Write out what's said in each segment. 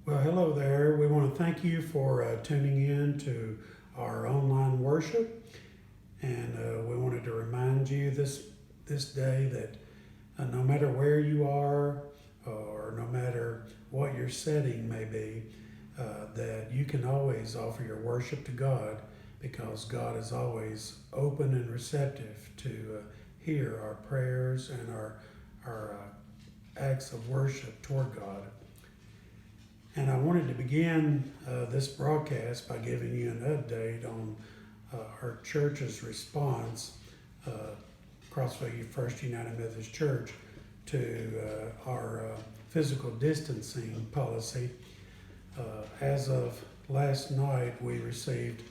Well, hello there. We want to thank you for tuning in to our online worship, and we wanted to remind you this day that no matter where you are, or no matter what your setting may be, that you can always offer your worship to God, because God is always open and receptive to hear our prayers and our acts of worship toward God. And I wanted to begin this broadcast by giving you an update on our church's response, Crossville First United Methodist Church, to our physical distancing policy. As of last night, we received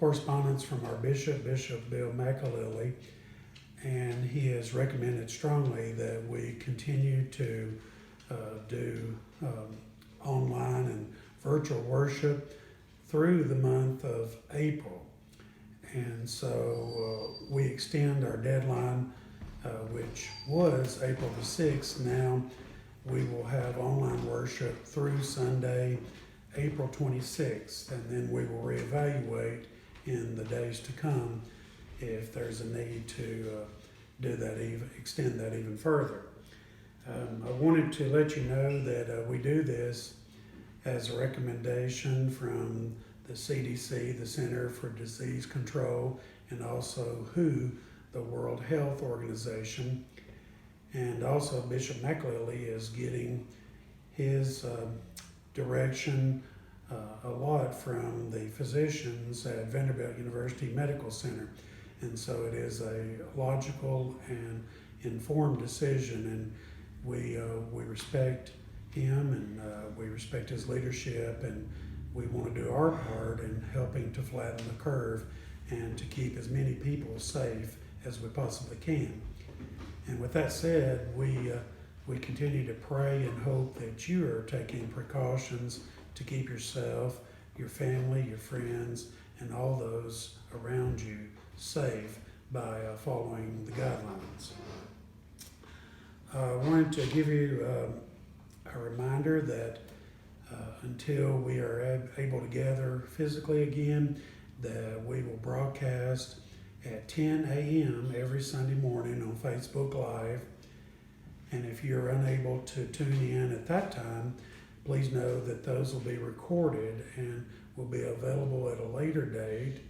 correspondence from our bishop, Bishop Bill McAlilly, and he has recommended strongly that we continue to do online and virtual worship through the month of April. And so we extend our deadline, which was April the 6th. Now we will have online worship through Sunday, April 26th, and then we will reevaluate in the days to come if there's a need to extend that even further. I wanted to let you know that we do this as a recommendation from the CDC, the Center for Disease Control, and also WHO, the World Health Organization. And also Bishop McAlilly is getting his direction a lot from the physicians at Vanderbilt University Medical Center. And so it is a logical and informed decision, and we respect him, and we respect his leadership, and we want to do our part in helping to flatten the curve and to keep as many people safe as we possibly can. And with that said, we continue to pray and hope that you are taking precautions to keep yourself, your family, your friends, and all those around you safe by following the guidelines. I wanted to give you a reminder that until we are able to gather physically again, that we will broadcast at 10 a.m. every Sunday morning on Facebook Live. And if you're unable to tune in at that time, please know that those will be recorded and will be available at a later date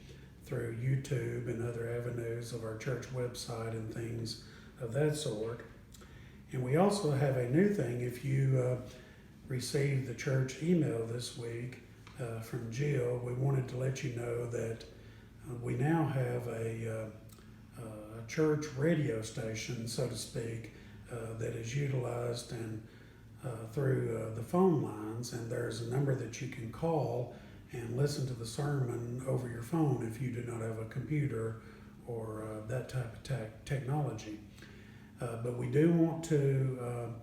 through YouTube and other avenues of our church website and things of that sort. And we also have a new thing. If you received the church email this week from Jill, we wanted to let you know that we now have a church radio station, so to speak, that is utilized and through the phone lines, and there's a number that you can call and listen to the sermon over your phone if you do not have a computer or that type of technology. But we do want to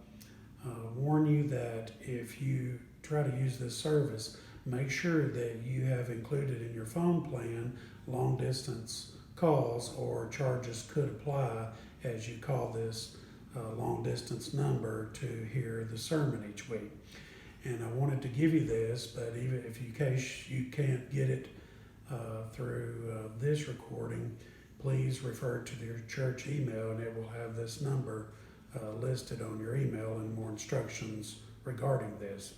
warn you that if you try to use this service, make sure that you have included in your phone plan long distance calls, or charges could apply as you call this long distance number to hear the sermon each week. And I wanted to give you this, but even if in case you can't get it through this recording, please refer to your church email, and it will have this number listed on your email and more instructions regarding this.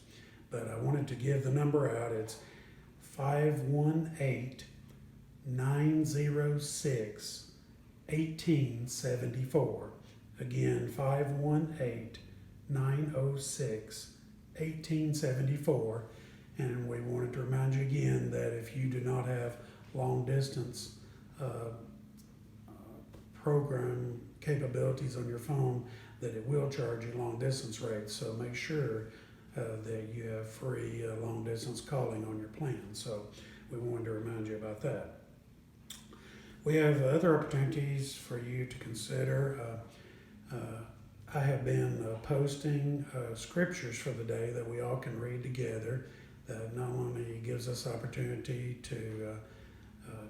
But I wanted to give the number out. It's 518-906-1874. Again, 518-906-1874. And we wanted to remind you again that if you do not have long distance program capabilities on your phone, that it will charge you long distance rates. So make sure that you have free long distance calling on your plan. So we wanted to remind you about that. We have other opportunities for you to consider. I have been posting scriptures for the day that we all can read together. That not only gives us opportunity to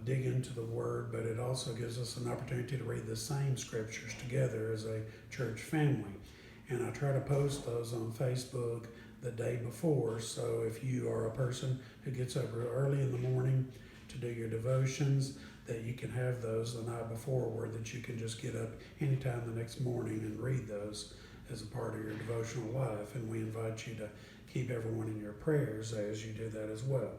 dig into the Word, but it also gives us an opportunity to read the same scriptures together as a church family. And I try to post those on Facebook the day before. So if you are a person who gets up early in the morning to do your devotions, that you can have those the night before, where that you can just get up anytime the next morning and read those as a part of your devotional life. And we invite you to keep everyone in your prayers as you do that as well.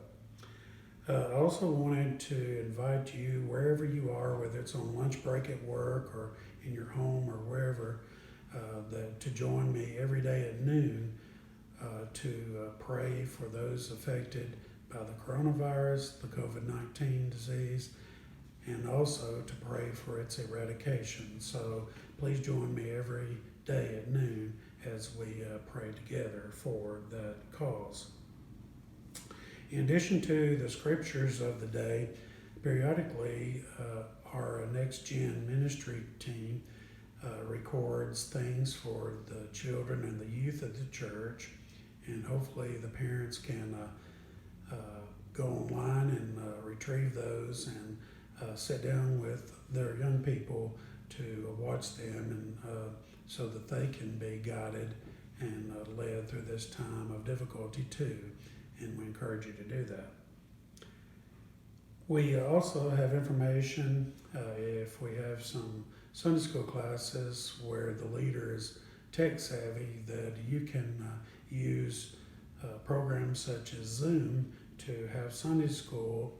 I also wanted to invite you, wherever you are, whether it's on lunch break at work or in your home or wherever, to join me every day at noon to pray for those affected by the coronavirus, the COVID-19 disease, and also to pray for its eradication. So please join me every day at noon as we pray together for that cause. In addition to the scriptures of the day, periodically our Next Gen ministry team records things for the children and the youth of the church, and hopefully the parents can go online and retrieve those and sit down with their young people to watch them, and so that they can be guided and led through this time of difficulty too. And we encourage you to do that. We also have information if we have some Sunday school classes where the leader is tech savvy, that you can use programs such as Zoom to have Sunday school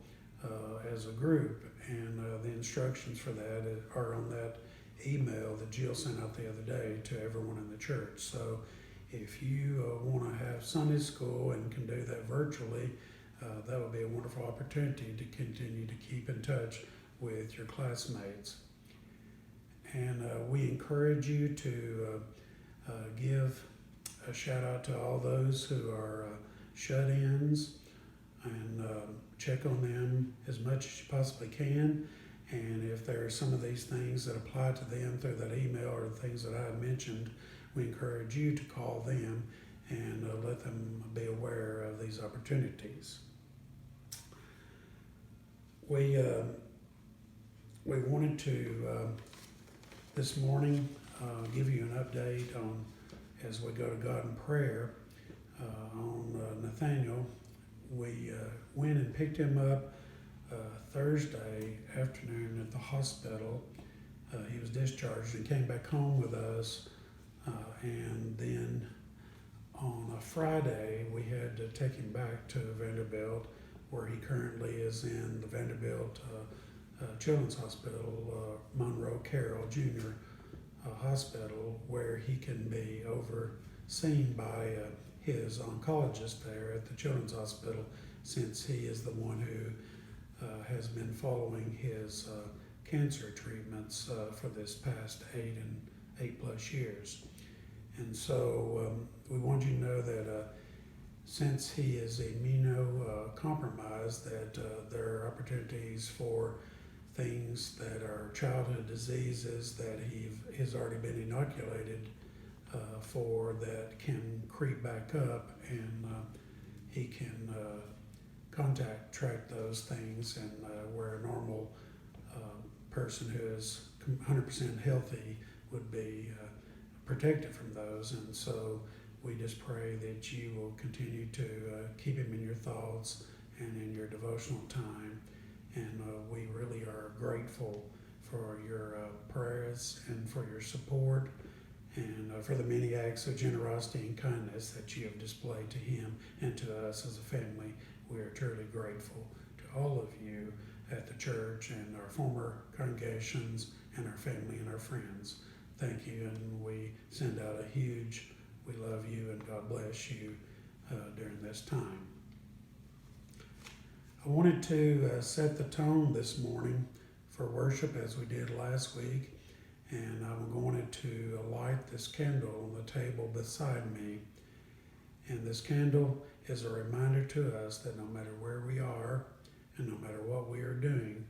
as a group, and the instructions for that are on that email that Jill sent out the other day to everyone in the church. So if you want to have Sunday school and can do that virtually, that would be a wonderful opportunity to continue to keep in touch with your classmates. And we encourage you to give a shout out to all those who are shut-ins, and check on them as much as you possibly can. And if there are some of these things that apply to them through that email or the things that I mentioned, we encourage you to call them and let them be aware of these opportunities. We wanted to this morning give you an update on, as we go to God in prayer, on Nathaniel. We went and picked him up Thursday afternoon at the hospital. He was discharged and came back home with us. And then on a Friday, we had to take him back to Vanderbilt, where he currently is in the Vanderbilt Children's Hospital, Monroe Carroll Jr. Hospital, where he can be overseen by his oncologist there at the Children's Hospital, since he is the one who has been following his cancer treatments for this past 8+ years. And so we want you to know that since he is immunocompromised, that there are opportunities for things that are childhood diseases that he has already been inoculated for, that can creep back up, and he can track those things, and where a normal person who is 100% healthy would be protected from those. And so we just pray that you will continue to keep him in your thoughts and in your devotional time. And we really are grateful for your prayers and for your support, and for the many acts of generosity and kindness that you have displayed to him and to us as a family. We are truly grateful to all of you at the church and our former congregations and our family and our friends. Thank you, and we send out a huge "we love you" and God bless you during this time. I wanted to set the tone this morning for worship as we did last week, and I'm going to light this candle on the table beside me. And this candle is a reminder to us that no matter where we are and no matter what we are doing,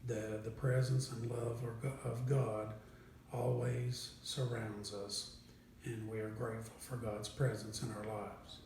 that the presence and love of God always surrounds us, and we are grateful for God's presence in our lives.